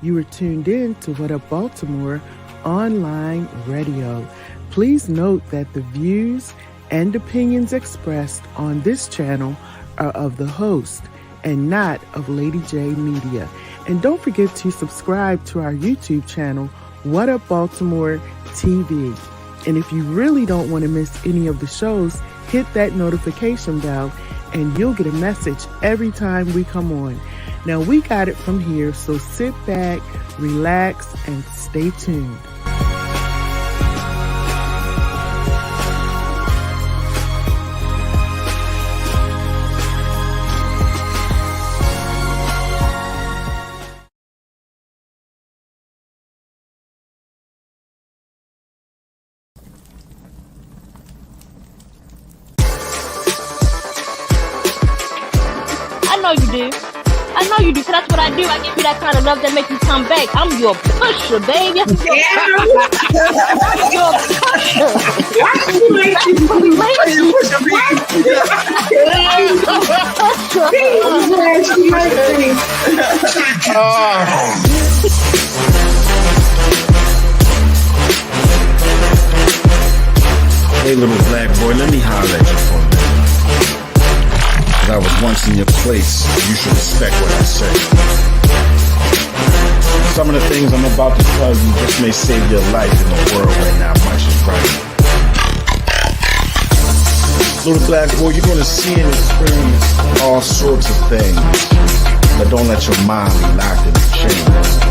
You are tuned in to What Up Baltimore online radio. Please note that the views and opinions expressed on this channel are of the host and not of Lady J Media. And don't forget to subscribe to our YouTube channel, What Up Baltimore TV. And if you really don't want to miss any of the shows, hit that notification bell and you'll get a message every time we come on. Now, we got it from here, so sit back, relax, and stay tuned. I know you do. I know you do, because that's what I do. I give you that kind of love that makes you come back. I'm your pusher, baby. I'm your pusher. Why do you make you push a Hey, little black boy, let me holler at you for a minute. I was once in your place, you should respect what I say. Some of the things I'm about to tell you just may save your life in the world right now, much is right. Little black boy, you're gonna see and experience all sorts of things, but don't let your mind be locked in the chains.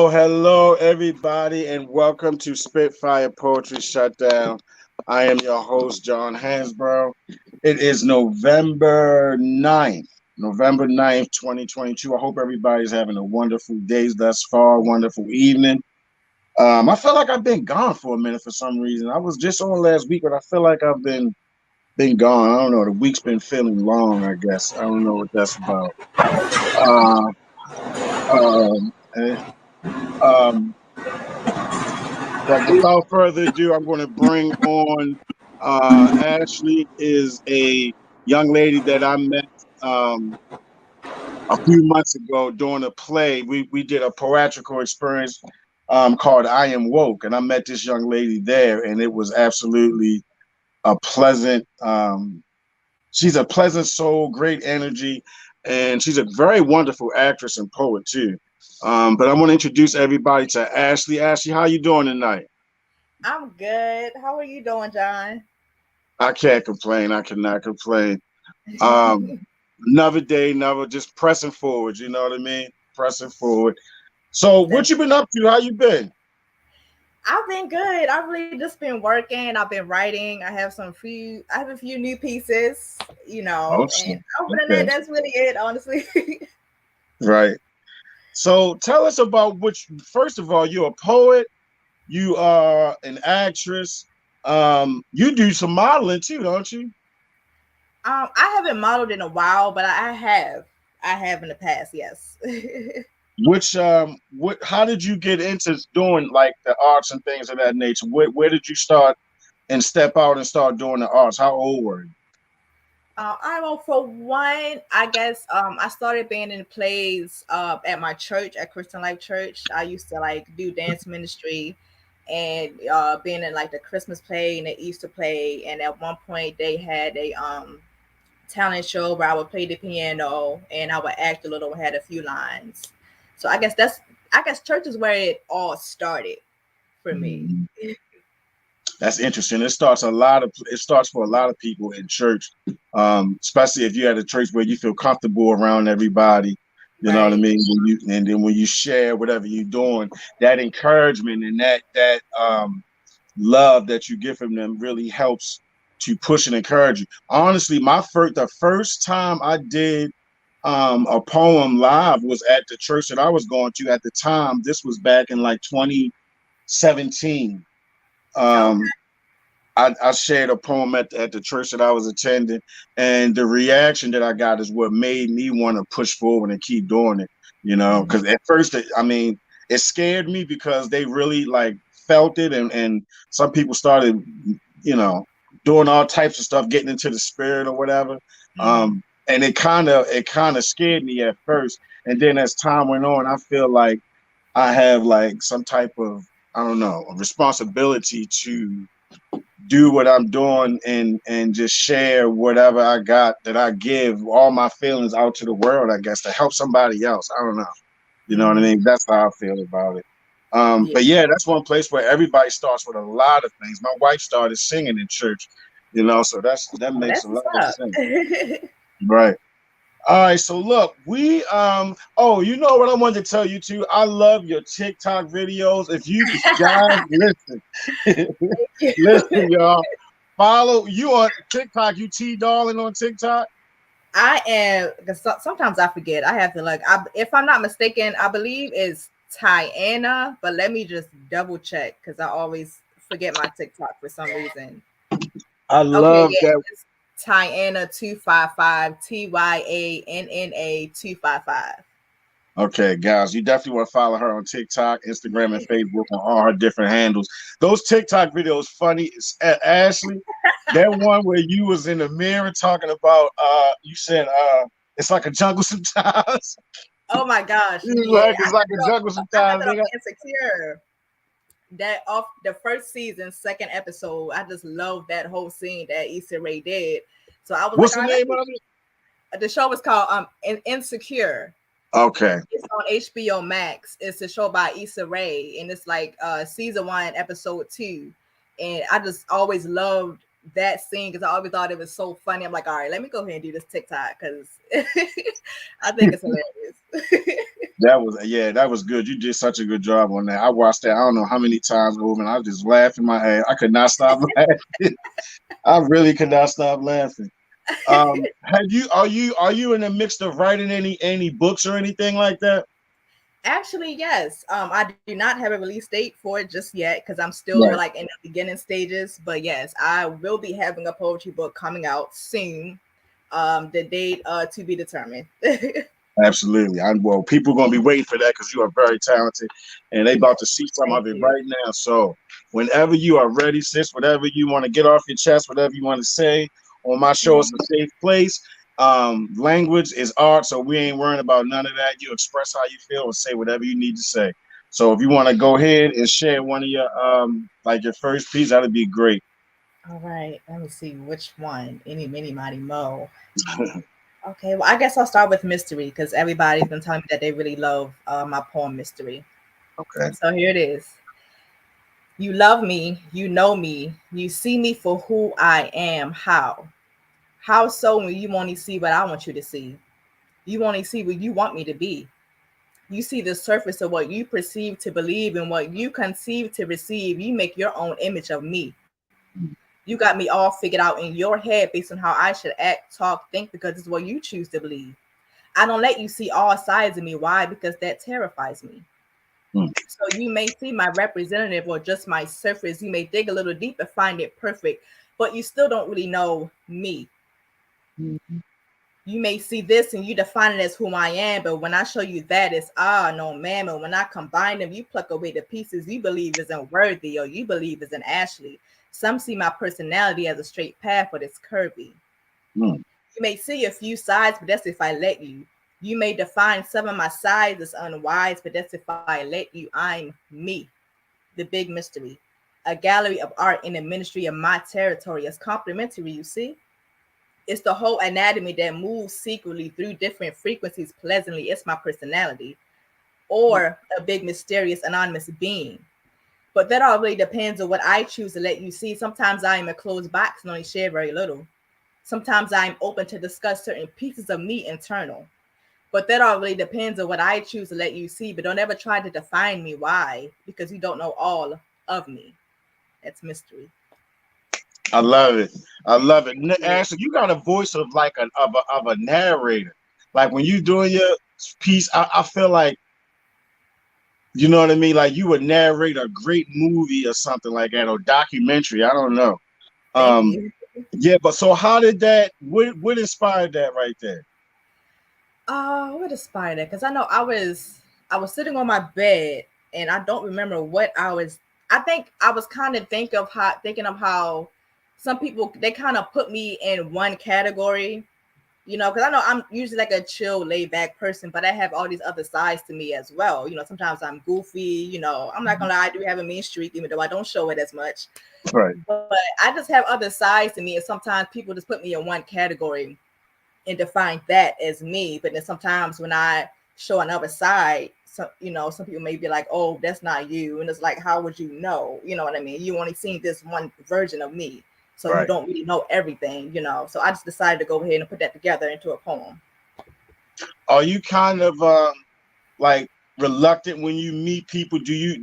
Hello, everybody, and welcome to Spitfire Poetry Shutdown. I am your host, John Hansboro. It is November 9th, 2022. I hope everybody's having a wonderful day thus far, wonderful evening. I feel like I've been gone for a minute for some reason. I was just on last week, but I feel like I've been gone. I don't know. The week's been feeling long, I guess. I don't know what that's about. But without further ado, I'm going to bring on Ashley. Is a young lady that I met a few months ago during a play. We did a poetical experience called I Am Woke, and I met this young lady there, and it was absolutely a pleasant. She's a pleasant soul, great energy, and she's a very wonderful actress and poet too. But I want to introduce everybody to Ashley. Ashley, how you doing tonight? I'm good. How are you doing, John? I can't complain. I cannot complain. Another day, just pressing forward. You know what I mean? Pressing forward. So what you been up to? How you been? I've been good. I've really just been working. I've been writing. I have a few new pieces, and other than that, that's really it, honestly. Right. So tell us about first of all, you're a poet, you are an actress, you do some modeling too, don't you? I haven't modeled in a while, but I have in the past, yes. How did you get into doing like the arts and things of that nature? Where did you start and step out and start doing the arts? How old were you? For one, I guess I started being in plays at my church, at Christian Life Church. I used to do dance ministry and being in the Christmas play and the Easter play. And at one point they had a talent show where I would play the piano and I would act a little, had a few lines. So I guess church is where it all started for me. That's interesting. It starts for a lot of people in church, especially if you're at a church where you feel comfortable around everybody. You know what I mean? And then when you share whatever you're doing, that encouragement and that love that you get from them really helps to push and encourage you. Honestly, the first time I did a poem live was at the church that I was going to at the time. This was back in 2017. I shared a poem at the church that I was attending, and the reaction that I got is what made me want to push forward and keep doing it. Because at first, it scared me because they really like felt it, and some people started, doing all types of stuff, getting into the spirit or whatever. And it kind of scared me at first, and then as time went on, I feel like I have like some type of, I don't know, a responsibility to do what I'm doing and just share whatever I got, that I give all my feelings out to the world, I guess, to help somebody else. I don't know. You know what I mean? That's how I feel about it. But yeah, that's one place where everybody starts with a lot of things. My wife started singing in church, so that makes a lot of sense. Right. All right, so look, we you know what I wanted to tell you too? I love your TikTok videos. If you guys listen, y'all, follow you on TikTok. You T Darling on TikTok? I am, because sometimes I forget. I have to if I'm not mistaken, I believe it's Tiana, but let me just double check because I always forget my TikTok for some reason. I love that. It's Tiana 255, TYANNA 255. Okay, guys, you definitely want to follow her on TikTok, Instagram, and Facebook on all her different handles. Those TikTok videos funny. Ashley, that one where you was in the mirror talking about you said it's like a jungle sometimes. Oh my gosh. It's like a jungle sometimes. Insecure. That off the first season, second episode, I just love that whole scene that Issa Rae did. So I was What's the name of it? The show was called Insecure. Okay. It's on HBO Max. It's a show by Issa Rae, and it's like season 1, episode 2. And I just always loved that scene because I always thought it was so funny. I'm like, all right, let me go ahead and do this TikTok because I think it's hilarious. That was good. You did such a good job on that. I watched that I don't know how many times over, and I was just laughing my ass. I could not stop laughing. I really could not stop laughing. Are you in the midst of writing any books or anything like that? Actually, yes. I do not have a release date for it just yet because I'm still like in the beginning stages. But yes, I will be having a poetry book coming out soon. The date to be determined. Absolutely. People are gonna be waiting for that because you are very talented, and they about to see some of it right now. So whenever you are ready, sis, whatever you want to get off your chest, whatever you want to say on my show, it's a safe place. Language is art, so we ain't worrying about none of that. You express how you feel and say whatever you need to say. So if you want to go ahead and share one of your like your first piece, that'd be great. All right, let me see which one. Any, mini, mighty, mo. Okay, well, I guess I'll start with Mystery because everybody's been telling me that they really love my poem Mystery. Okay. So here it is. You love me, you know me, you see me for who I am. How? How so when you only see what I want you to see? You only see what you want me to be. You see the surface of what you perceive to believe and what you conceive to receive. You make your own image of me. You got me all figured out in your head based on how I should act, talk, think, because it's what you choose to believe. I don't let you see all sides of me. Why? Because that terrifies me. So you may see my representative or just my surface. You may dig a little deep and find it perfect, but you still don't really know me. You may see this and you define it as who I am, but when I show you that, it's no, ma'am. And when I combine them, you pluck away the pieces you believe isn't worthy or you believe isn't Ashley. Some see my personality as a straight path, but it's curvy. You may see a few sides, but that's if I let you. You may define some of my sides as unwise, but that's if I let you. I'm me, the big mystery. A gallery of art in the ministry of my territory is complementary, you see? It's the whole anatomy that moves secretly through different frequencies pleasantly. It's my personality. Or a big, mysterious, anonymous being. But that all really depends on what I choose to let you see. Sometimes I am a closed box and only share very little. Sometimes I'm open to discuss certain pieces of me internal. But that all really depends on what I choose to let you see. But don't ever try to define me. Why? Because you don't know all of me. That's mystery. I love it. I love it. Ashley, you got a voice of like a narrator. Like when you doing your piece, I feel like, you know what I mean? Like you would narrate a great movie or something like that, or documentary. I don't know. Thank Um, you. yeah, but so how did that? What inspired that right there? What inspired that? Because I know I was sitting on my bed and I don't remember what I was. I think I was kind of thinking of how some people they kind of put me in one category, because I know I'm usually like a chill, laid back person, but I have all these other sides to me as well. Sometimes I'm goofy. I'm not gonna lie, I do have a mean streak, even though I don't show it as much. Right. But I just have other sides to me, and sometimes people just put me in one category and define that as me. But then sometimes when I show another side, some people may be like, "Oh, that's not you," and it's like, "How would you know?" You know what I mean? You only seen this one version of me, so you Right. don't really know everything. So I just decided to go ahead and put that together into a poem. Are you kind of like reluctant when you meet people? Do you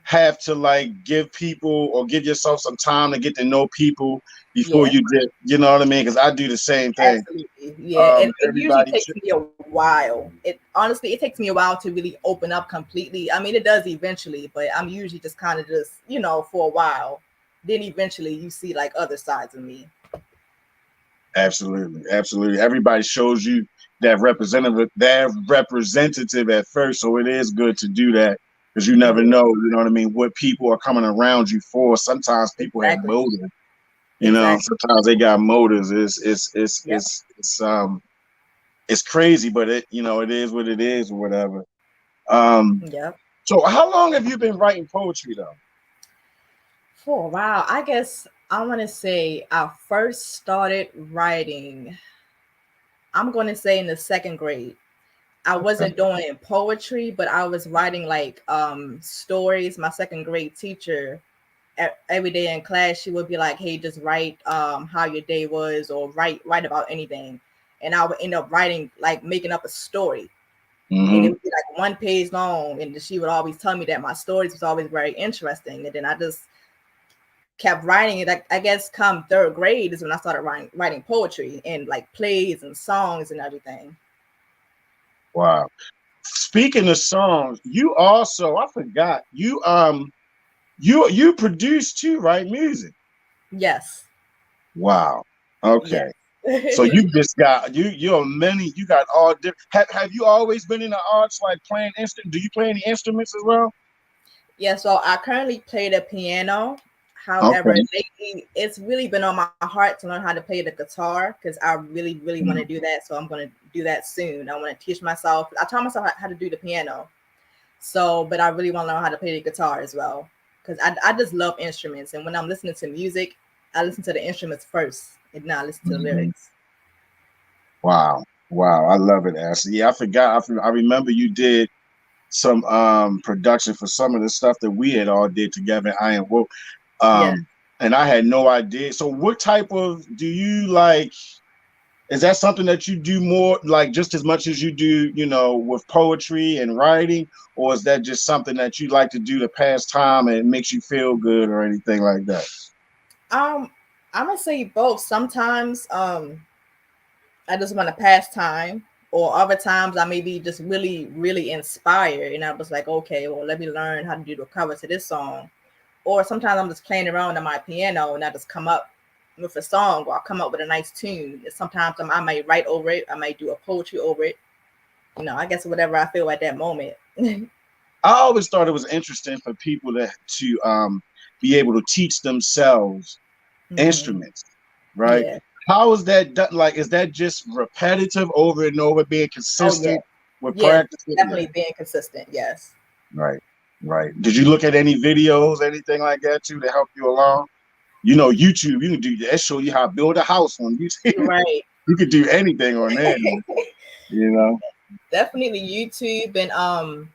have to like give people or give yourself some time to get to know people before Yeah, you did? You know what I mean? Because I do the same thing. absolutely. Yeah, and it usually Everybody takes me a while. It takes me a while to really open up completely. I mean, it does eventually, but I'm usually just kind of just for a while. Then eventually you see like other sides of me. Absolutely, absolutely. Everybody shows you that representative at first, so it is good to do that because you never know. You know what I mean? What people are coming around you for. Sometimes people have Exactly. motives. Exactly. Sometimes they got motives. Yep. It's crazy, but it is what it is or whatever. Um, Yep. so how long have you been writing poetry though? For a while, I guess I want to say I first started writing. I'm going to say in the second grade. I Okay. wasn't doing poetry, but I was writing like stories. My second grade teacher, every day in class, she would be like, "Hey, just write how your day was, or write about anything." And I would end up writing, like making up a story, and it Hmm. would be like 1 page long. And she would always tell me that my stories was always very interesting. And then I just kept writing it. I guess come third grade is when I started writing poetry and like plays and songs and everything. Wow. Speaking of songs, you also I forgot you produce too, right? Music. Yes. Wow. Okay. Yes. So you just got you got all different. Have you always been in the arts like playing instrument? Do you play any instruments as well? Yeah, so I currently play the piano. However, Okay. lately it's really been on my heart to learn how to play the guitar because I really, really want to do that. So I'm going to do that soon. I want to teach myself. I taught myself how to do the piano. So, but I really want to learn how to play the guitar as well because I just love instruments. And when I'm listening to music, I listen to the instruments first and then I listen to the Mhm. lyrics. Wow. Wow. I love it, Ashley. Yeah, I forgot. I remember you did some production for some of the stuff that we had all did together. I am woke. Yeah. Um, and I had no idea. So what type of do you like? Is that something that you do more like just as much as you do, with poetry and writing, or is that just something that you like to do to pass time and it makes you feel good or anything like that? Um, I'm gonna say both. Sometimes I just want to pass time, or other times I may be just really, really inspired, and I was like, okay, well, let me learn how to do the cover to this song. Or sometimes I'm just playing around on my piano, and I just come up with a song, or I'll come up with a nice tune. Sometimes I might write over it, I might do a poetry over it. I guess whatever I feel at that moment. I always thought it was interesting for people to be able to teach themselves Hmm. instruments, right? Yeah. How is that done? Like, is that just repetitive over and over, being Oh yeah. consistent with Yes. practice? Yeah, Definitely being consistent. Yes. right, right. Did you look at any videos, anything like that too, to help you along? YouTube, you can do that. Show you how to build a house on YouTube. Right. You could do anything on there, you know. Definitely YouTube and I'm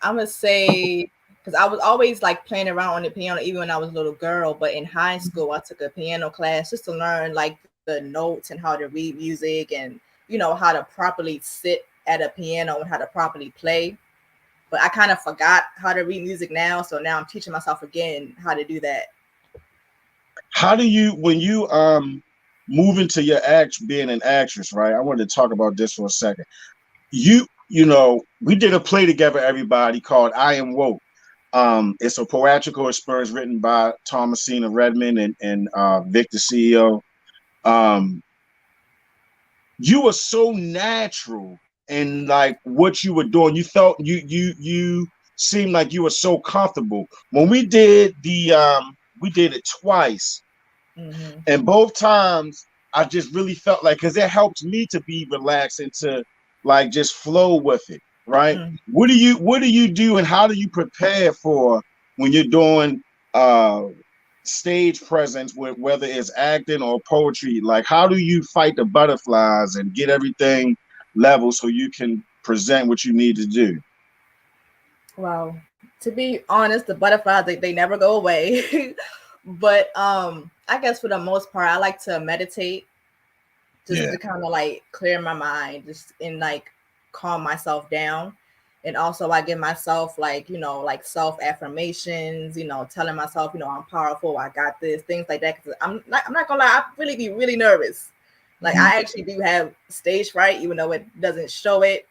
gonna say because I was always like playing around on the piano even when I was a little girl. But in high school, I took a piano class just to learn like the notes and how to read music and how to properly sit at a piano and how to properly play. But I kind of forgot how to read music now, so now I'm teaching myself again how to do that. How do you when you move into your act being an actress, right? I wanted to talk about this for a second. We did a play together, everybody, called I Am Woke. It's a poetical experience written by Thomasina Redmond and Victor CEO. Um, you were so natural in like what you were doing. You felt you seemed like you were so comfortable. When we did it twice, and both times I just really felt like, because it helped me to be relaxed and to like just flow with it, right? What do you do and how do you prepare for when you're doing stage presence, with whether it's acting or poetry? Like, how do you fight the butterflies and get everything level so you can present what you need to do? Well, to be honest, the butterflies they never go away. But I guess for the most part, I like to meditate just Yeah, to kind of like clear my mind, just and like calm myself down. And also I give myself like, like self affirmations, telling myself, I'm powerful, I got this, things like that. Cause I'm not gonna lie, I really be really nervous. Like mm-hmm. I actually do have stage fright, even though it doesn't show it.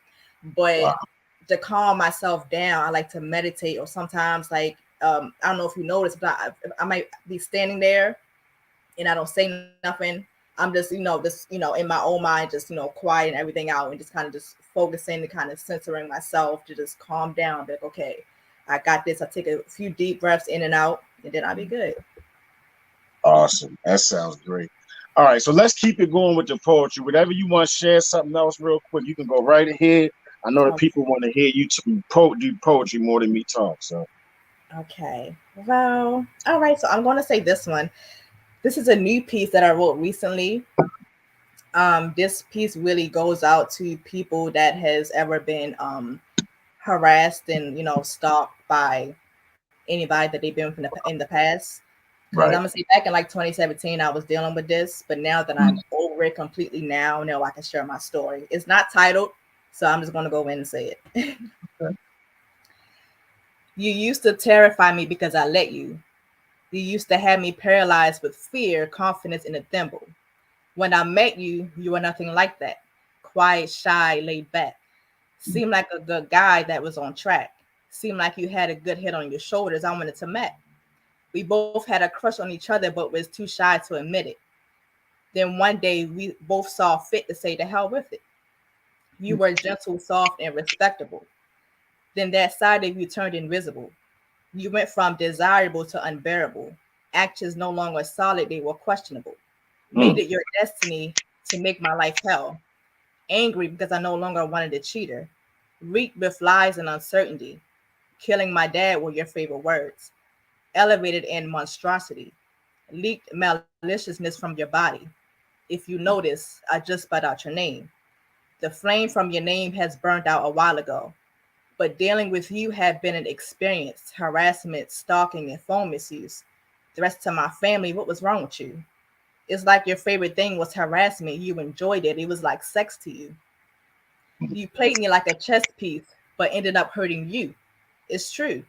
But Wow. to calm myself down, I like to meditate, or sometimes like I don't know if you notice, but I might be standing there and I don't say nothing. I'm just, in my own mind, just, quiet and everything out and just kind of just focusing and kind of censoring myself to just calm down. Like, okay, I got this. I take a few deep breaths in and out, and then I'll be good. Awesome. That sounds great. All right, so let's keep it going with the poetry. Whatever you want to share something else real quick, you can go right ahead. I know that people want to hear you do poetry more than me talk. So, okay. Well, all right. So I'm going to say this one. This is a new piece that I wrote recently. This piece really goes out to people that has ever been harassed and stalked by anybody that they've been with in the past. Because I'm right. gonna say back in like 2017, I was dealing with this, but now that I'm over it completely, now I can share my story. It's not titled, so I'm just gonna go in and say it. Okay. You used to terrify me because I let you. You used to have me paralyzed with fear, confidence, and a thimble. When I met you, you were nothing like that. Quiet, shy, laid back. Seemed like a good guy that was on track. Seemed like you had a good head on your shoulders. I wanted to met. We both had a crush on each other, but was too shy to admit it. Then one day we both saw fit to say the hell with it. You were gentle, soft, and respectable. Then that side of you turned invisible. You went from desirable to unbearable. Actions no longer solid, they were questionable. Made it your destiny to make my life hell. Angry because I no longer wanted a cheater. Reeked with lies and uncertainty. Killing my dad were your favorite words. Elevated in monstrosity. Leaked maliciousness from your body. If you notice, I just spelled out your name. The flame from your name has burned out a while ago. But dealing with you had been an experience. Harassment, stalking, and phone misuse. Threats to my family. What was wrong with you? It's like your favorite thing was harassment. You enjoyed it. It was like sex to you. You played me like a chess piece, but ended up hurting you. It's true.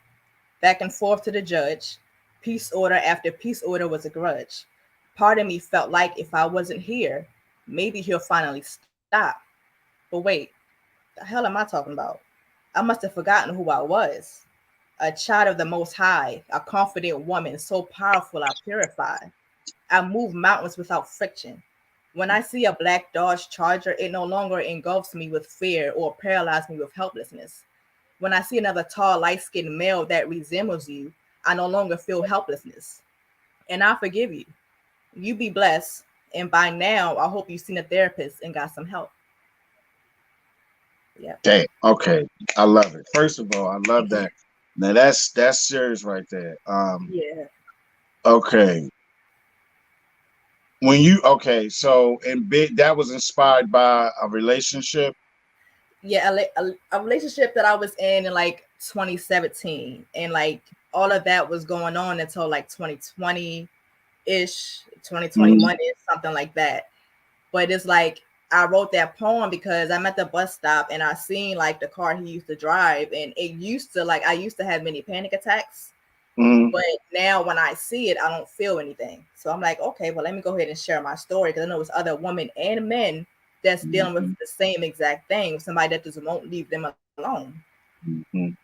Back and forth to the judge. Peace order after peace order was a grudge. Part of me felt like if I wasn't here, maybe he'll finally stop. But wait, the hell am I talking about? I must have forgotten who I was. A child of the Most High, a confident woman, so powerful I purify. I move mountains without friction. When I see a black Dodge Charger, it no longer engulfs me with fear or paralyzes me with helplessness. When I see another tall, light-skinned male that resembles you, I no longer feel helplessness. And I forgive you. You be blessed. And by now, I hope you've seen a therapist and got some help. Yeah. Okay. Okay. I love it. First of all, I love that. Now that's serious right there. Yeah. Okay. So in big, that was inspired by a relationship. Yeah, a relationship that I was in like 2017, and like all of that was going on until like 2020 ish, 2021 ish, something like that. But it's like I wrote that poem because I'm at the bus stop and I seen like the car he used to drive, and it used to like I used to have many panic attacks. But now when I see it, I don't feel anything. So I'm like, okay, well, let me go ahead and share my story, because I know it's other women and men that's dealing with the same exact thing. Somebody that just won't leave them alone. Mhm.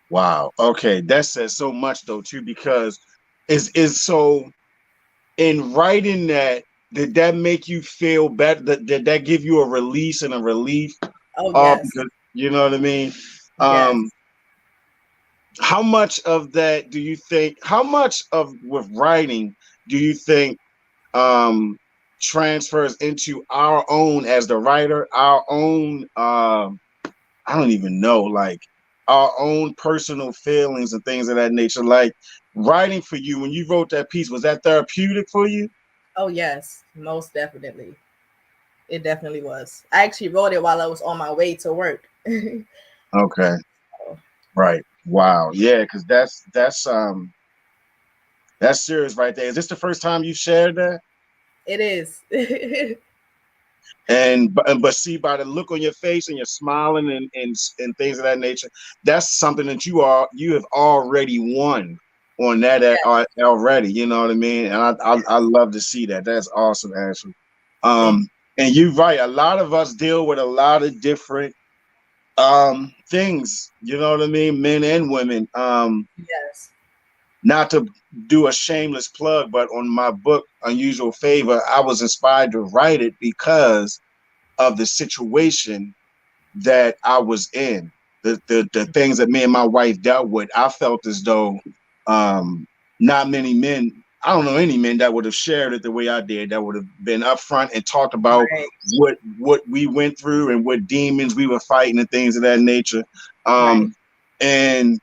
Wow. Okay, that says so much though too, because is so in writing that. Did that make you feel better? Did that give you a release and a relief? Oh yes, Because you know what I mean. yes. Um, how much of that do you think? How much of with writing do you think transfers into our own as the writer, our own? I don't even know, like our own personal feelings and things of that nature. Like writing for you, when you wrote that piece, was that therapeutic for you? Oh yes, most definitely. It definitely was. I actually wrote it while I was on my way to work. Okay, right. Wow. Yeah, because that's serious right there. Is this the first time you shared that? It is. But see, by the look on your face and you're smiling and things of that nature, that's something that you have already won on that already. You know what I mean? And I love to see that. That's awesome, Ashley. Thank And you're right. A lot of us deal with a lot of different things. You know what I mean? Men and women. you. Yes. Not to do a shameless plug, but on my book Unusual Favor, I was inspired to write it because of the situation that I was in, the things that me and my wife dealt with. I felt as though not many men, I don't know any men that would have shared it the way I did, that would have been upfront and talked about Right. what we went through and what demons we were fighting and things of that nature. Right. And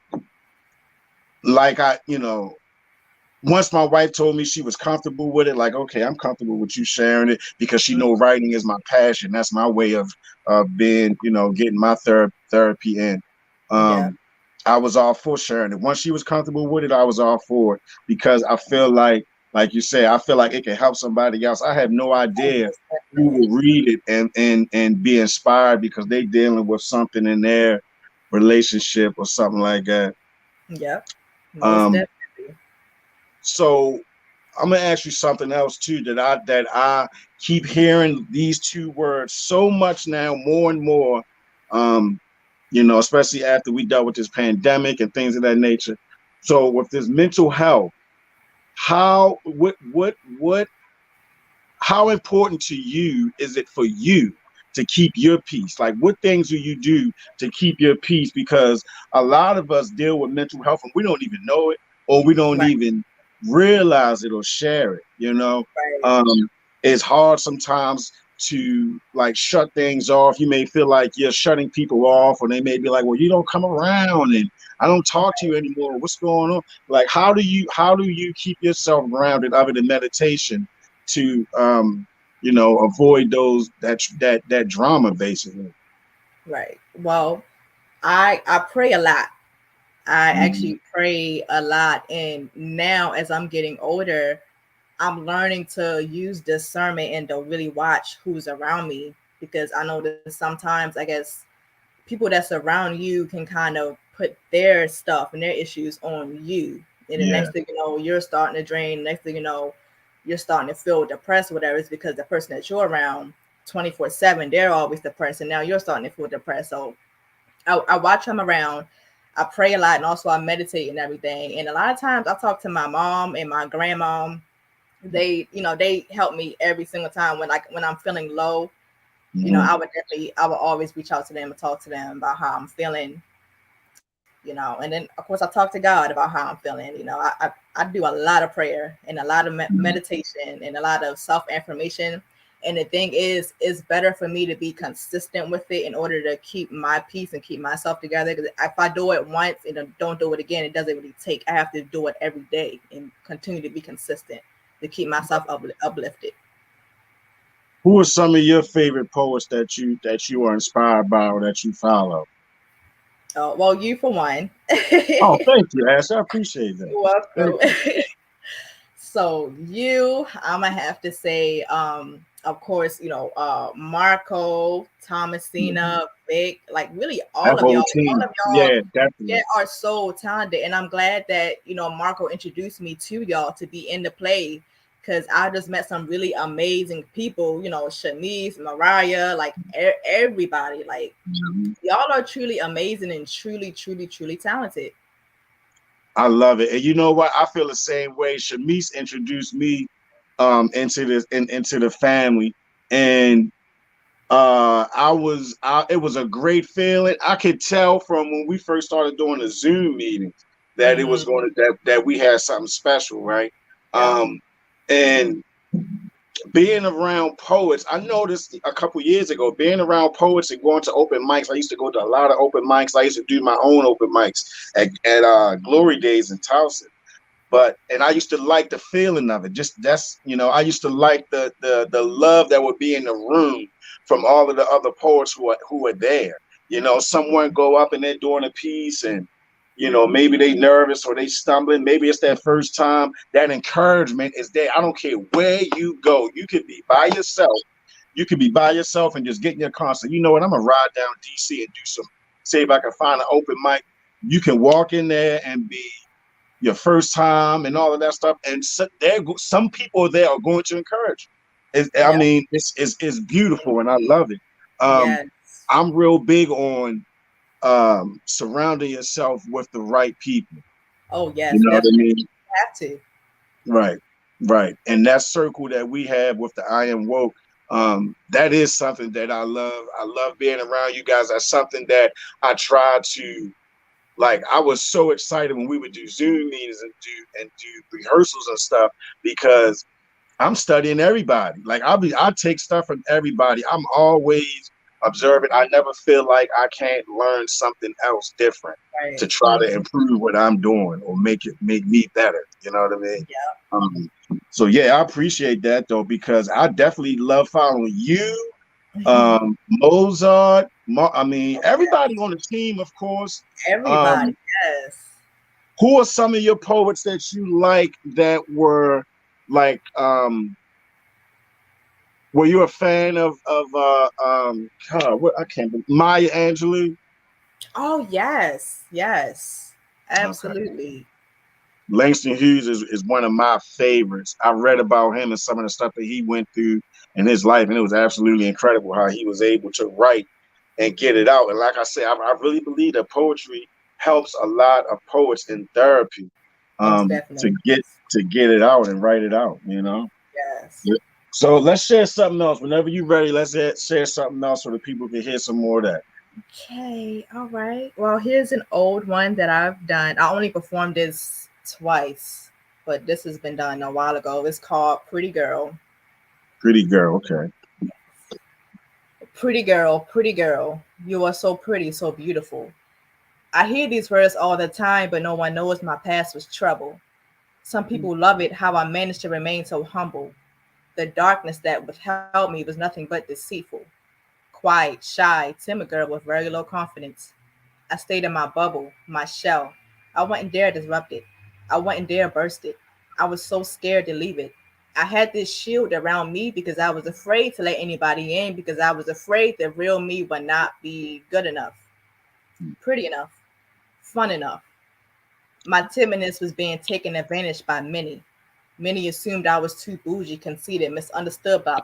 like once my wife told me she was comfortable with it, like, okay, I'm comfortable with you sharing it because she know writing is my passion. That's my way of being, getting my therapy in. Yeah. I was all for sharing it. Once she was comfortable with it, I was all for it because I feel like you say, I feel like it can help somebody else. I have no Oh, idea most who definitely. will read it and be inspired because they dealing with something in their relationship or something like that. Yep. Most Um, definitely. so I'm gonna ask you something else too that I keep hearing these two words so much now, more and more. Um, especially after we dealt with this pandemic and things of that nature. So with this mental health, how what how important to you is it for you to keep your peace? Like what things do you do to keep your peace? Because a lot of us deal with mental health and we don't even know it or we don't Right. even realize it or share it. Right. Um, it's hard sometimes to like shut things off. You may feel like you're shutting people off, or they may be like, well, you don't come around and I don't talk to you anymore. What's going on? Like how do you keep yourself grounded other than meditation to avoid those that drama basically. Right. Well, I pray a lot. I Mhm. actually pray a lot, and now as I'm getting older, I'm learning to use discernment and to really watch who's around me, because I know that sometimes I guess people that's around you can kind of put their stuff and their issues on you. And the Yeah, next thing you know, you're starting to drain. Next thing you know, you're starting to feel depressed, whatever. It's because the person that you're around 24/7, they're always depressed. And now you're starting to feel depressed. So I watch them around. I pray a lot and also I meditate and everything. And a lot of times I talk to my mom and my grandma. They help me every single time when I'm feeling low. hmm I would always reach out to them and talk to them about how I'm feeling, and then of course I talk to God about how I'm feeling. I do a lot of prayer and a lot of meditation and a lot of self-affirmation. And the thing is, it's better for me to be consistent with it in order to keep my peace and keep myself together. Because if I do it once and then don't do it again, it doesn't really take. I have to do it every day and continue to be consistent to keep myself uplifted. who are some of your favorite poets that you are inspired by or that you follow? Well, you for one. Oh, thank you, Ash. I appreciate that. You're Thank welcome. you. So I'm gonna have to say, of course, Marco, Mhm. Thomasina, Vic, like really That whole all team. of y'all, Yeah, yeah, definitely. are so talented, and I'm glad that Marco introduced me to y'all to be in the play, because I just met some really amazing people, Shanice, Mariah, like everybody. Like, y'all are truly amazing and truly, truly, truly talented. I love it. And you know what? I feel the same way. Shamice introduced me into the family. And it was a great feeling. I could tell from when we first started doing the Zoom meetings that it was going to that we had something special, right? Yeah. And being around poets, I noticed a couple years ago, being around poets and going to open mics. I used to go to a lot of open mics. I used to do my own open mics at Glory Days in Towson. And I used to like the feeling of it. I used to like the love that would be in the room from all of the other poets who were there. Someone go up and they're doing a piece, and maybe they nervous or they stumbling. Maybe it's their first time. That encouragement is there. I don't care where you go. You could be by yourself. You could be by yourself and just get in your car. So you know what? I'm gonna ride down DC and do some. See if I can find an open mic. You can walk in there and be your first time and all of that stuff. And some people there are going to encourage you. I mean, it's beautiful and I love it. Yes. I'm real big on surrounding yourself with the right people. Oh, yes. You know what I mean? You have to. Right. And that circle that we have with the I Am Woke, that is something that I love. I love being around you guys. That's something that I try to. Like, I was so excited when we would do Zoom meetings and do rehearsals and stuff, because I'm studying everybody. Like, I take stuff from everybody. I'm always observing. I never feel like I can't learn something else different to try to improve what I'm doing or make me better. You know what I mean? Yeah. So yeah, I appreciate that though, because I definitely love following you, Mozart. I mean, everybody on the team, of course. Everybody, yes. Who are some of your poets that you like that were like? Were you a fan of I can't believe Maya Angelou? Oh yes, absolutely. Okay. Langston Hughes is one of my favorites. I read about him and some of the stuff that he went through in his life, and it was absolutely incredible how he was able to write and get it out. And like I said, I really believe that poetry helps a lot of poets in therapy to get it out and write it out. Yes. So let's share something else. Whenever you're ready, let's share something else so that people can hear some more of that. Okay, all right. Well, here's an old one that I've done. I only performed this twice, but this has been done a while ago. It's called Pretty Girl. Pretty Girl, okay. Pretty girl, you are so pretty, so beautiful. I hear these words all the time, but no one knows my past was trouble. Some people love it how I managed to remain so humble. The darkness that withheld me was nothing but deceitful. Quiet, shy, timid girl with very low confidence. I stayed in my bubble, my shell. I wouldn't dare disrupt it. I wouldn't dare burst it. I was so scared to leave it. I had this shield around me because I was afraid to let anybody in, because I was afraid the real me would not be good enough, pretty enough, fun enough. My timidness was being taken advantage by many. Many assumed I was too bougie, conceited, misunderstood by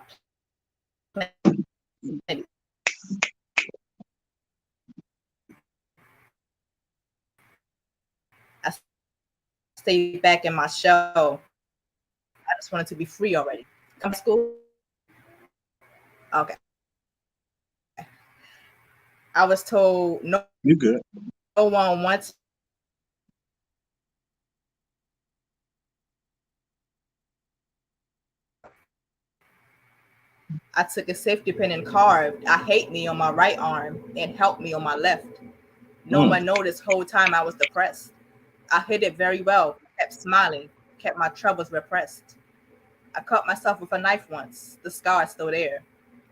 plenty. I stayed back in my shell. I just wanted to be free already. Come to school. Okay. I was told no. You good? No one wants. I took a safety pin and carved "I hate me" on my right arm and "help me" on my left. No one noticed whole time I was depressed. I hid it very well, kept smiling, kept my troubles repressed. I cut myself with a knife once, the scar is still there.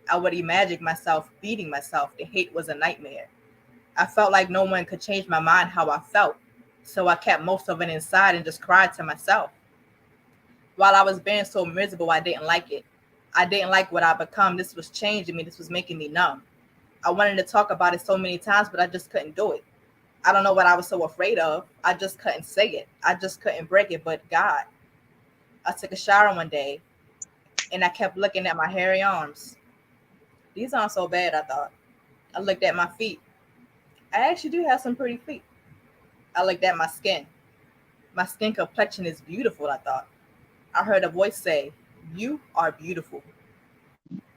I would imagine myself beating myself, the hate was a nightmare. I felt like no one could change my mind how I felt, so I kept most of it inside and just cried to myself. While I was being so miserable, I didn't like it. I didn't like what I become. This was changing me. This was making me numb. I wanted to talk about it so many times, but I just couldn't do it. I don't know what I was so afraid of. I just couldn't say it. I just couldn't break it, but God. I took a shower one day and I kept looking at my hairy arms. These aren't so bad, I thought. I looked at my feet. I actually do have some pretty feet. I looked at my skin. My skin complexion is beautiful, I thought. I heard a voice say, "You are beautiful."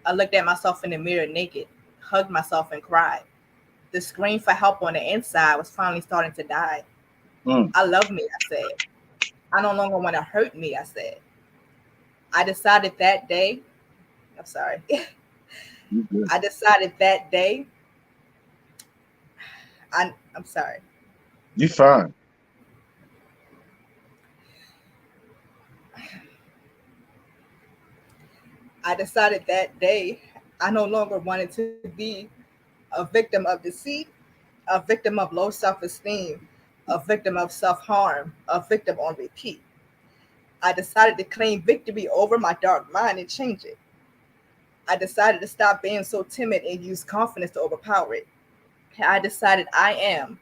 I looked at myself in the mirror naked, hugged myself, and cried. The scream for help on the inside was finally starting to die. Mm. I love me, I said. I no longer want to hurt me, I said. I decided that day, I'm sorry. You good. I decided that day, I'm sorry. You fine. I decided that day I no longer wanted to be a victim of deceit, a victim of low self esteem, a victim of self harm, a victim on repeat. I decided to claim victory over my dark mind and change it. I decided to stop being so timid and use confidence to overpower it. I decided I am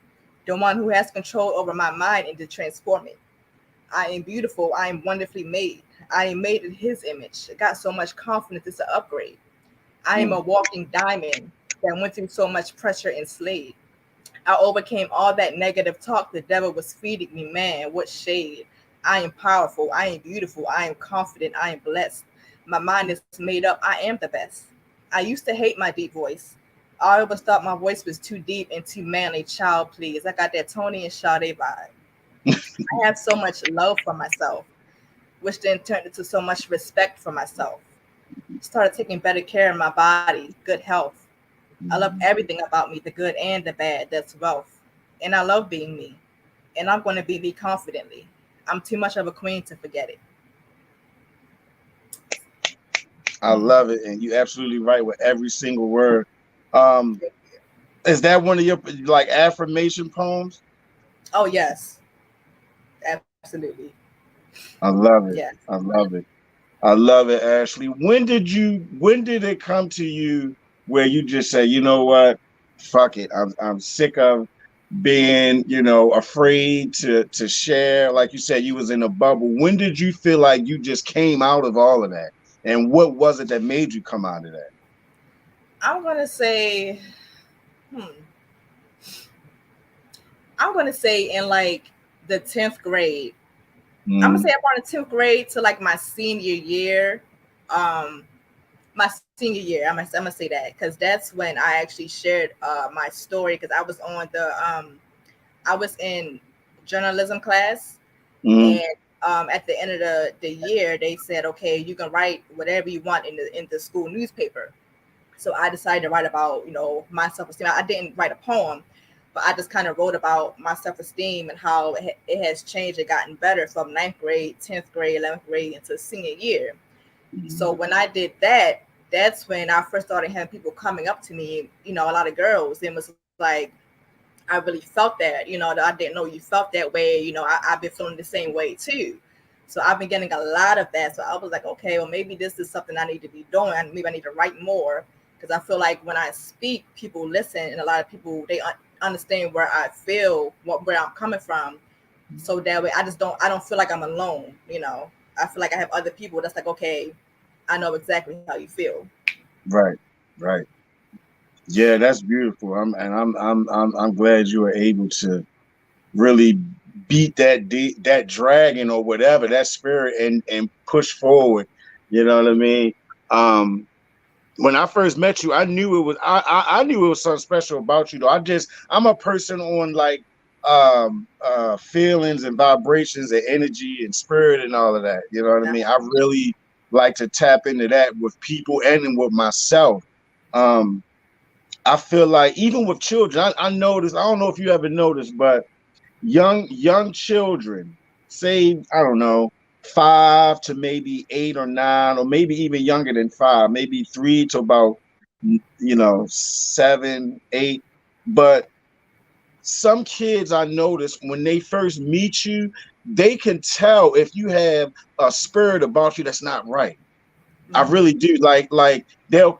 the one who has control over my mind and to transform it. I am beautiful. I am wonderfully made. I am made in His image. I got so much confidence. It's an upgrade. I am a walking diamond that went through so much pressure and slayed. I overcame all that negative talk the devil was feeding me. Man, what shade. I am powerful. I am beautiful. I am confident. I am blessed. My mind is made up. I am the best. I used to hate my deep voice. I always thought my voice was too deep and too manly. Child, please. I got that Tony and Sade vibe. I have so much love for myself, which then turned into so much respect for myself. Started taking better care of my body, good health. I love everything about me, the good and the bad. That's wealth. And I love being me. And I'm going to be me confidently. I'm too much of a queen to forget it. I love it, and you're absolutely right with every single word. Um, is that one of your like affirmation poems? Oh, yes. Absolutely. I love it. Yes. I love it. I love it, Ashley. When did it come to you where you just say, you know what, fuck it. I'm sick of being, afraid to share. Like you said, you was in a bubble. When did you feel like you just came out of all of that? And what was it that made you come out of that? I'm going to say, I'm going to say in like the 10th grade. I'm going to say about the 10th grade to like my senior year. I'm gonna say that because that's when I actually shared my story, because I was on I was in journalism class, and at the end of the year they said, okay, you can write whatever you want in the school newspaper. So I decided to write about my self-esteem. I didn't write a poem, but I just kind of wrote about my self-esteem and how it has changed and gotten better from 9th grade, 10th grade, 11th grade into senior year. So when I did that, that's when I first started having people coming up to me, a lot of girls, and was like, I really felt that, I didn't know you felt that way. I've been feeling the same way too. So I've been getting a lot of that. So I was like, okay, well, maybe this is something I need to be doing. Maybe I need to write more, because I feel like when I speak, people listen, and a lot of people, they understand where I feel, where I'm coming from. So that way I don't feel like I'm alone. I feel like I have other people that's like, okay, I know exactly how you feel. Right. Yeah, that's beautiful. I'm glad you were able to really beat that dragon or whatever, that spirit, and push forward. You know what I mean? When I first met you, I knew it was I knew it was something special about you though. I'm a person on like feelings and vibrations and energy and spirit and all of that. You know what I mean? I really like to tap into that with people and with myself. I feel like even with children, I noticed, I don't know if you ever noticed, but young children, say, I don't know, 5 to maybe 8 or 9, or maybe even younger than 5, maybe 3 to about 7, 8. But some kids, I notice, when they first meet you, they can tell if you have a spirit about you that's not right. I really do. Like they'll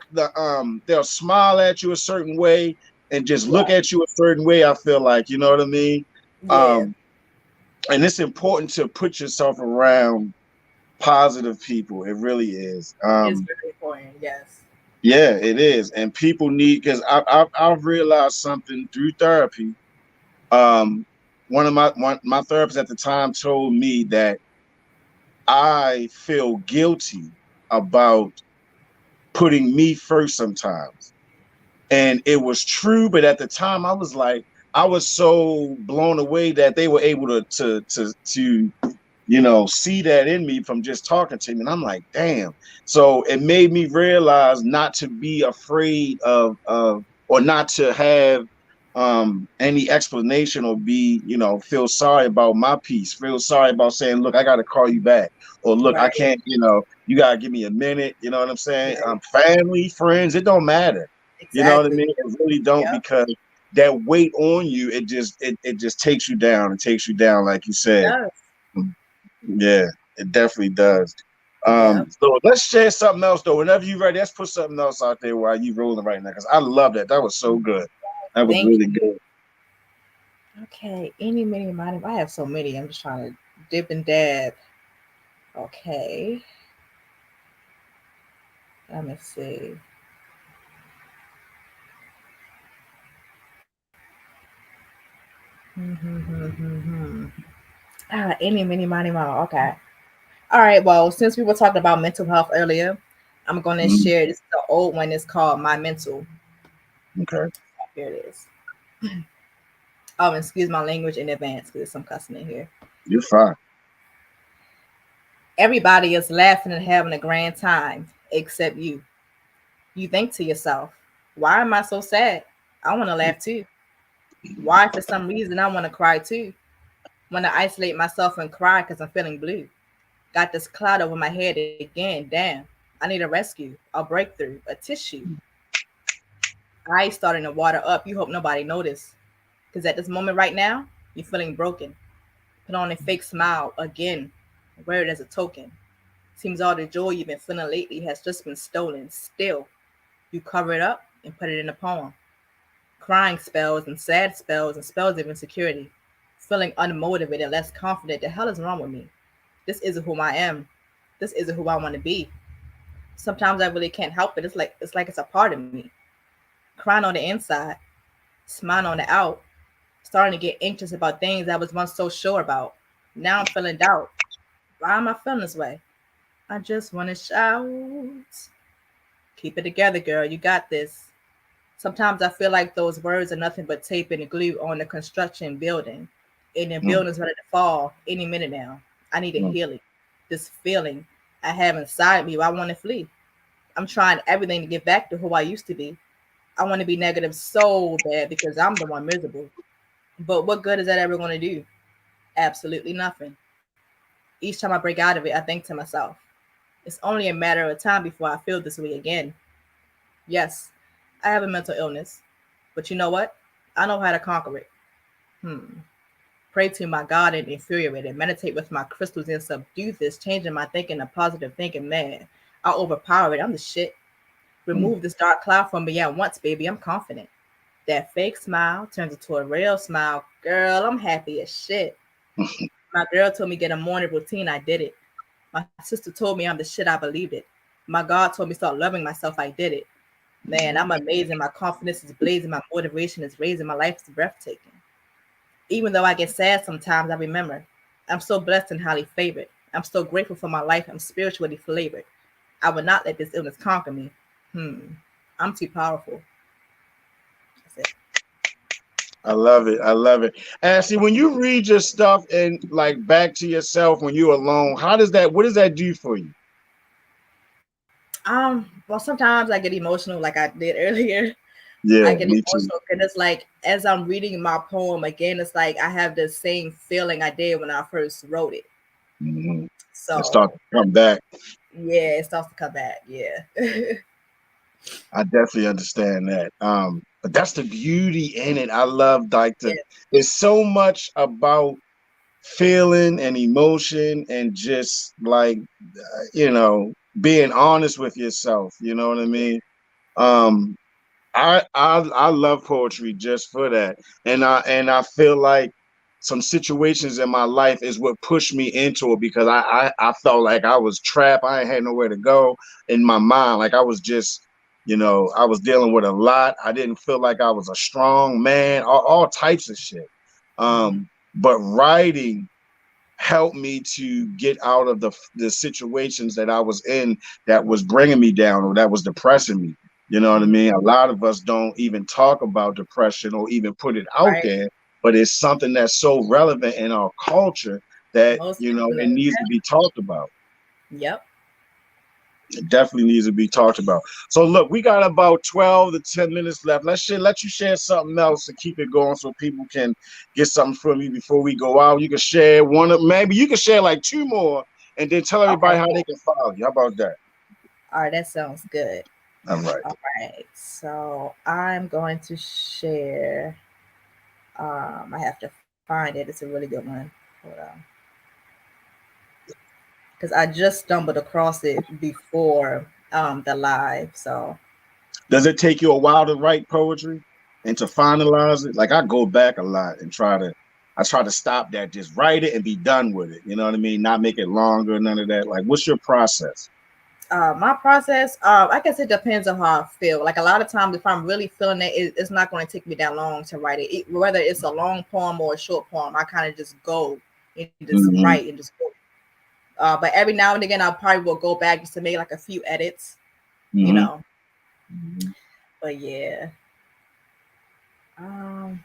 smile at you a certain way and just look at you a certain way. I feel like, you know what I mean? Yeah. And it's important to put yourself around positive people. It really is. It's very important. Yes. Yeah, it is, and people need, because I've realized something through therapy. Um, one of my therapists at the time told me that I feel guilty about putting me first sometimes. And it was true, but at the time I was like, I was so blown away that they were able to see that in me from just talking to me. And I'm like, damn. So it made me realize not to be afraid of or not to have any explanation, or be, feel sorry about my piece, feel sorry about saying, look, I gotta call you back, or look, I Right. can't, you gotta give me a minute, you know what I'm saying? Right. Family, friends, it don't matter. You know what I Exactly. mean? It really don't, Yep. because that weight on you, it just takes you down. It takes you down, like you It said. does. Yeah, it definitely does. Yep. So let's share something else though. Whenever you're ready, let's put something else out there while you rolling right now, because I love that. That was so good. That was Thank really you. good. Okay. Any, many, mighty. I have so many. I'm just trying to dip and dab. Okay. Let me see. Any, many, mighty, mo. Okay. All right. Well, since we were talking about mental health earlier, I'm going to Mhm. share. This is the old one. It's called My Mental. Okay, Here it is. Oh, excuse my language in advance because there's some cussing in here. you're fine. Everybody is laughing and having a grand time except you. You think to yourself, why am I so sad? I want to laugh too. Why, for some reason, I want to cry too. Want to isolate myself and cry because I'm feeling blue. Got this cloud over my head again. Damn. I need a rescue, a breakthrough, a tissue. Eyes starting to water up. You hope nobody noticed. Because at this moment right now, you're feeling broken. Put on a fake smile again. Wear it as a token. Seems all the joy you've been feeling lately has just been stolen. Still, you cover it up and put it in a poem. Crying spells and sad spells and spells of insecurity. Feeling unmotivated, less confident. The hell is wrong with me? This isn't who I am. This isn't who I want to be. Sometimes I really can't help it. It's like it's a part of me. Crying on the inside, smiling on the out, starting to get anxious about things I was once so sure about. Now I'm feeling doubt. Why am I feeling this way? I just want to shout. Keep it together, girl. You got this. Sometimes I feel like those words are nothing but tape and glue on the construction building. And the Mm, building's ready to fall any minute now. I need a mm, healing. This feeling I have inside me, I want to flee. I'm trying everything to get back to who I used to be. I want to be negative so bad because I'm the one miserable. But what good is that ever going to do? Absolutely nothing. Each time I break out of it, I think to myself, it's only a matter of time before I feel this way again. Yes, I have a mental illness, but you know what? I know how to conquer it. Hmm. Pray to my God and infuriate it. Meditate with my crystals and subdue this, changing my thinking to positive thinking. Man, I'll overpower it. I'm the shit. mm. Remove this dark cloud from me at once, baby. I'm confident. That fake smile turns into a real smile. Girl, I'm happy as shit. My girl told me get a morning routine. I did it. My sister told me I'm the shit. I believed it. My God told me start loving myself. I did it. Man, I'm amazing. My confidence is blazing. My motivation is raising. My life is breathtaking. Even though I get sad sometimes, I remember I'm so blessed and highly favored. I'm so grateful for my life. I'm spiritually flavored. I will not let this illness conquer me. Hmm. I'm too powerful. That's it. I love it. I love it. And see, when you read your stuff and like back to yourself when you're alone, what does that do for you? Well, sometimes I get emotional, like I did earlier. I Yeah, get me too. emotional because it's like as I'm reading my poem again, it's like I have the same feeling I did when I first wrote it. Hmm. It starts So to come back. yeah, it starts to come back. Yeah. I definitely understand that. But that's the beauty in it. I love like Yeah. it's so much about feeling and emotion and just like being honest with yourself. You know what I mean? Um, I love poetry just for that, and I feel like some situations in my life is what pushed me into it, because I felt like I was trapped. I ain't had nowhere to go in my mind. Like I was just, I was dealing with a lot. I didn't feel like I was a strong man, all types of shit. But writing helped me to get out of the situations that I was in that was bringing me down or that was depressing me. You know what I mean? A lot of us don't even talk about depression or even put it out Right. there, but it's something that's so relevant in our culture that, Most it definitely. needs to be talked about. Yep. It definitely needs to be talked about. So look, we got about 12 to 10 minutes left. Let you share something else to keep it going so people can get something from you before we go out. You can share maybe you can share like two more and then tell everybody Okay. how they can follow you. How about that? All right. That sounds good. All right. All right. So I'm going to share. I have to find it. It's a really good one. Hold on. Because I just stumbled across it before the live. So Does it take you a while to write poetry and to finalize it? Like I go back a lot and I try to stop that, just write it and be done with it. You know what I mean? Not make it longer, none of that. Like, what's your process? my process, I guess it depends on how I feel. Like a lot of times, if I'm really feeling it, it's not going to take me that long to write it. Whether it's a long poem or a short poem, I kind of just go and just Mm-hmm. write and just go. But every now and again, I probably will go back just to make like a few edits, you Mm-hmm. know. But yeah, um,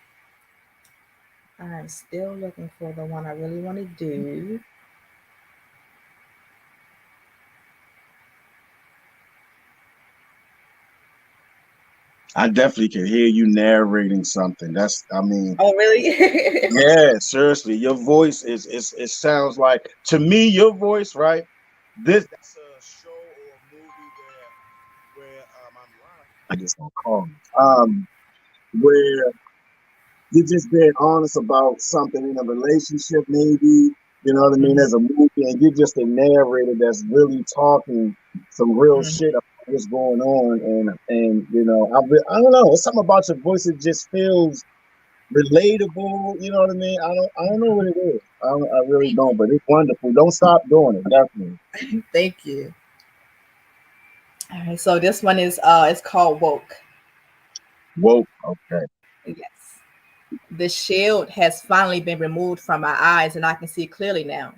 I'm still looking for the one I really want to do. I definitely can hear you narrating something. I mean, Oh, really? yeah, seriously. Your voice it sounds like, to me, your voice, right? That's a show or a movie where I'm lying. I just don't call me. Where you're just being honest about something in a relationship, maybe, you know what I mean, Mhm, as a movie, and you're just a narrator that's really talking some real mhm. shit about what's going on, and I don't know, it's something about your voice that just feels relatable. You know what I mean? I don't know what it is. I really don't, but it's wonderful. Don't stop doing it. Definitely. Thank you. All right, so this one is it's called Woke. Woke. Okay. Yes. The shield has finally been removed from my eyes and I can see clearly now.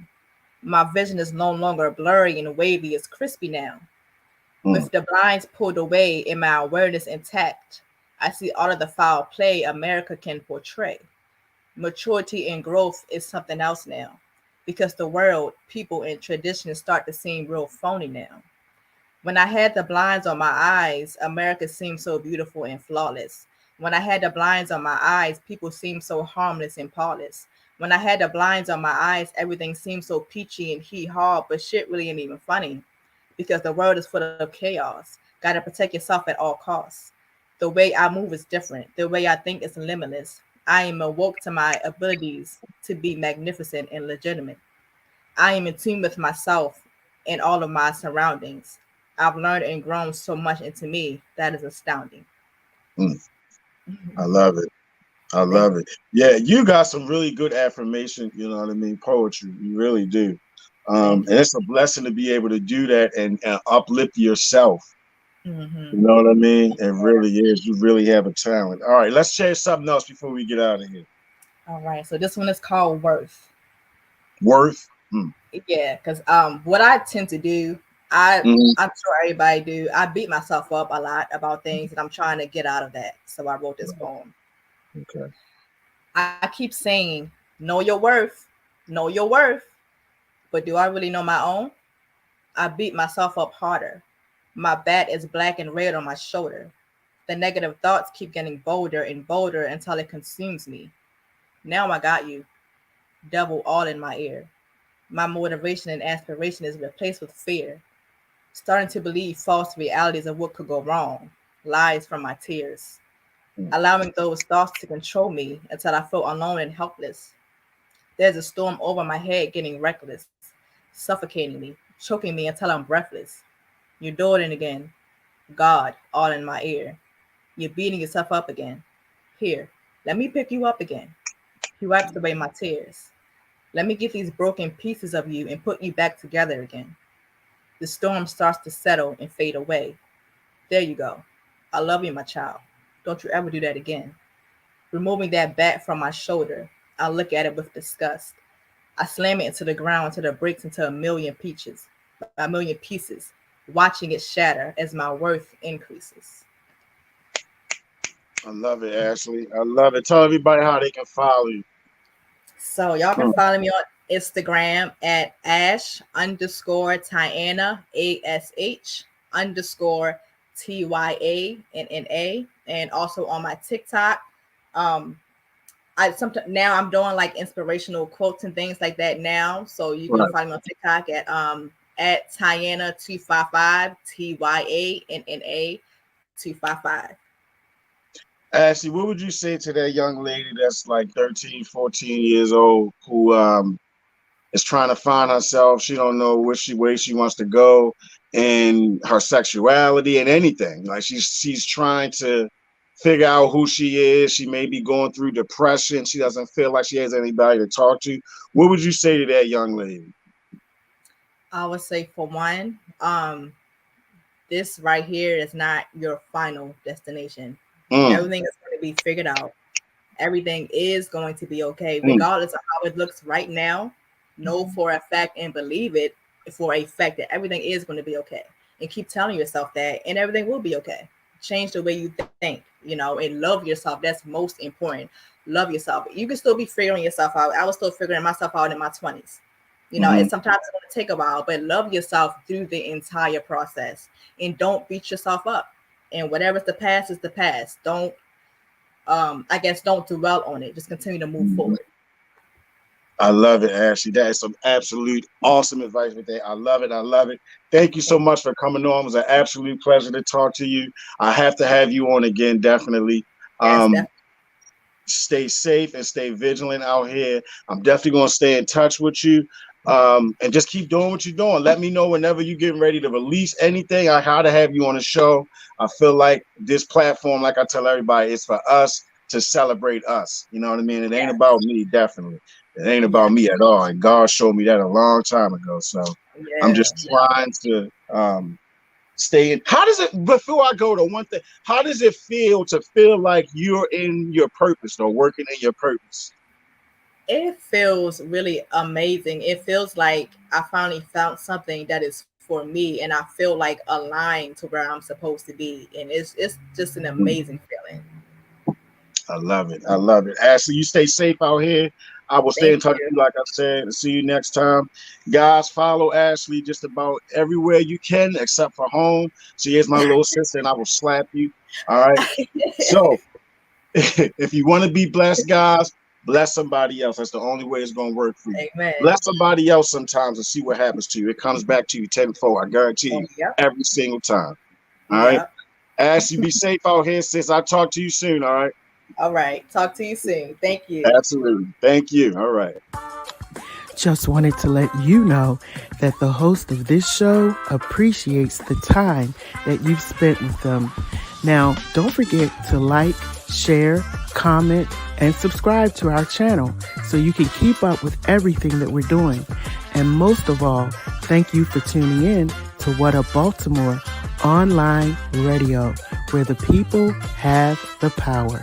My vision is no longer blurry and wavy, it's crispy now. Mm, With the blinds pulled away and my awareness intact, I see all of the foul play America can portray. Maturity and growth is something else now. Because the world, people, and traditions start to seem real phony now. When I had the blinds on my eyes, America seemed so beautiful and flawless. When I had the blinds on my eyes, people seemed so harmless and parlous. When I had the blinds on my eyes, everything seemed so peachy and hee haw, but shit really ain't even funny. Because the world is full of chaos. Gotta protect yourself at all costs. The way I move is different. The way I think is limitless. I am awoke to my abilities to be magnificent and legitimate. I am in tune with myself and all of my surroundings. I've learned and grown so much into me that is astounding. mm. I love it. I Thank love it. Yeah, you got some really good affirmation. You know what I mean? Poetry. You really do. thank And it's a blessing to be able to do that and uplift yourself. you. Hmm. You know what I mean? It really is. You really have a talent. All right, let's share something else before we get out of here. All right, so this one is called Worth. Worth. Mm. Yeah, because what I tend to do, Mm-hmm. I'm sure everybody do. I beat myself up a lot about things, and I'm trying to get out of that. So I wrote this poem. Okay. I keep saying, "Know your worth, know your worth," but do I really know my own? I beat myself up harder. My bat is black and red on my shoulder. The negative thoughts keep getting bolder and bolder until it consumes me. Now I got you, devil all in my ear. My motivation and aspiration is replaced with fear, starting to believe false realities of what could go wrong, lies from my tears, Mm. allowing those thoughts to control me until I feel alone and helpless. There's a storm over my head getting reckless, suffocating me, choking me until I'm breathless. You're doing it again. God, all in my ear. You're beating yourself up again. Here, let me pick you up again. He wipes away my tears. Let me get these broken pieces of you and put you back together again. The storm starts to settle and fade away. There you go. I love you, my child. Don't you ever do that again. Removing that bat from my shoulder, I look at it with disgust. I slam it into the ground until it breaks into a million pieces, watching it shatter as my worth increases. I love it, Ashley. I love it. Tell everybody how they can follow you. So y'all can follow me on Instagram at Ash_Tiana, ASH_TYANNA, and also on my TikTok. Now I'm doing like inspirational quotes and things like that now. So you can find me on TikTok at Tiana255, TYANNA 255. Ashley, what would you say to that young lady that's like 13, 14 years old who is trying to find herself? She don't know which way she wants to go in her sexuality and anything. Like she's trying to figure out who she is. She may be going through depression. She doesn't feel like she has anybody to talk to. What would you say to that young lady? I would say, for one, this right here is not your final destination. Everything is going to be figured out. Everything is going to be okay, regardless of how it looks right now. Know for a fact and believe it for a fact that everything is going to be okay. And keep telling yourself that, and everything will be okay. Change the way you think, and love yourself. That's most important. Love yourself. You can still be figuring yourself out. I was still figuring myself out in my 20s. And sometimes it's going to take a while, but love yourself through the entire process. And don't beat yourself up. And whatever's the past is the past. Don't dwell on it. Just continue to move forward. I love it, Ashley. That is some absolute awesome advice with that. I love it. I love it. Thank you so much for coming on. It was an absolute pleasure to talk to you. I have to have you on again, definitely. Yes, stay safe and stay vigilant out here. I'm definitely going to stay in touch with you. And just keep doing what you're doing. Let me know whenever you're getting ready to release anything. I got to have you on the show. I feel like this platform, like I tell everybody, is for us to celebrate us. You know what I mean? It ain't about me, definitely. It ain't about me at all. And God showed me that a long time ago. So I'm just trying to stay in. How does it, before I go to one thing, how does it feel to feel like you're in your purpose or working in your purpose? It feels really amazing. It feels like I finally found something that is for me, and I feel like aligned to where I'm supposed to be. And it's just an amazing feeling. I love it. I love it. Ashley, you stay safe out here. I will stay in touch with you, like I said, and see you next time. Guys, follow Ashley just about everywhere you can, except for home. She is my little sister, and I will slap you. All right. So if you want to be blessed, guys, bless somebody else. That's the only way it's going to work for you. Amen. Bless somebody else sometimes and see what happens to you. It comes back to you tenfold. I guarantee you, every single time. All right. Ashley, be safe out here, sis. I'll talk to you soon. All right. All right. Talk to you soon. Thank you. Absolutely. Thank you. All right. Just wanted to let you know that the host of this show appreciates the time that you've spent with them. Now, don't forget to like, share, comment, and subscribe to our channel so you can keep up with everything that we're doing. And most of all, thank you for tuning in to What Up Baltimore online radio, where the people have the power.